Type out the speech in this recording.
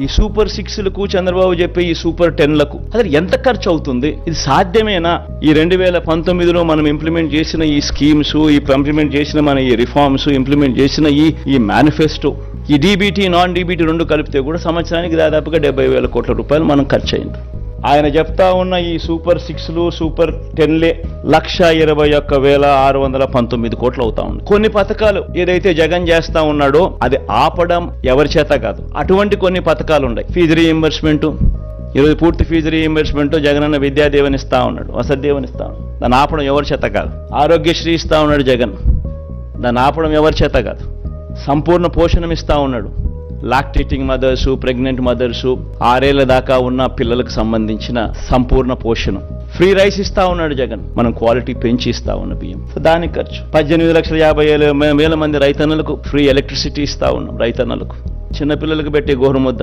ఈ సూపర్ 6లకు చంద్రబాబు చెప్పే ఈ సూపర్ 10లకు అసలు ఎంత ఖర్చు అవుతుంది? ఇది సాధ్యమేనా? ఈ 2019లో మనం ఇంప్లిమెంట్ చేసిన ఈ స్కీమ్స్, ఇంప్లిమెంట్ చేసిన మన ఈ రిఫార్మ్స్, ఇంప్లిమెంట్ చేసిన ఈ మేనిఫెస్టో, ఈ డీబీటీ నాన్ డీబీటీ రెండు కలిపితే కూడా సంవత్సరానికి దాదాపుగా 70,000 కోట్ల రూపాయలు మనం ఖర్చు అయింది. ఆయన చెప్తా ఉన్న ఈ సూపర్ 6లు సూపర్ 10లే 1,21,619 కోట్లు అవుతా ఉంది. కొన్ని పథకాలు ఏదైతే జగన్ చేస్తా ఉన్నాడో అది ఆపడం ఎవరి చేత కాదు. అటువంటి కొన్ని పథకాలు ఉన్నాయి. ఫీజు రీఎంబర్స్మెంట్, ఈరోజు పూర్తి ఫీజు రీఎంబర్స్మెంట్ జగనన్న విద్యాదీవెన ఇస్తా ఉన్నాడు, వసతిదీవెన ఇస్తా ఉన్నాడు. దాన్ని ఆపడం ఎవరి చేత కాదు. ఆరోగ్యశ్రీ ఇస్తా ఉన్నాడు జగన్, దాన్ని ఆపడం ఎవరి చేత కాదు. సంపూర్ణ పోషణం ఇస్తా ఉన్నాడు. లాక్టేటింగ్ మదర్సు, ప్రెగ్నెంట్ మదర్సు, 6 ఏళ్ల దాకా ఉన్న పిల్లలకు సంబంధించిన సంపూర్ణ పోషణం. ఫ్రీ రైస్ ఇస్తా ఉన్నాడు జగన్, మనం క్వాలిటీ పెంచి ఇస్తా ఉన్న బియ్యం. దానికి ఖర్చు 18,50,000 మంది రైతన్నలకు ఫ్రీ ఎలక్ట్రిసిటీ ఇస్తా ఉన్నాం. రైతన్నలకు, చిన్నపిల్లలకు పెట్టే గోరుముద్ద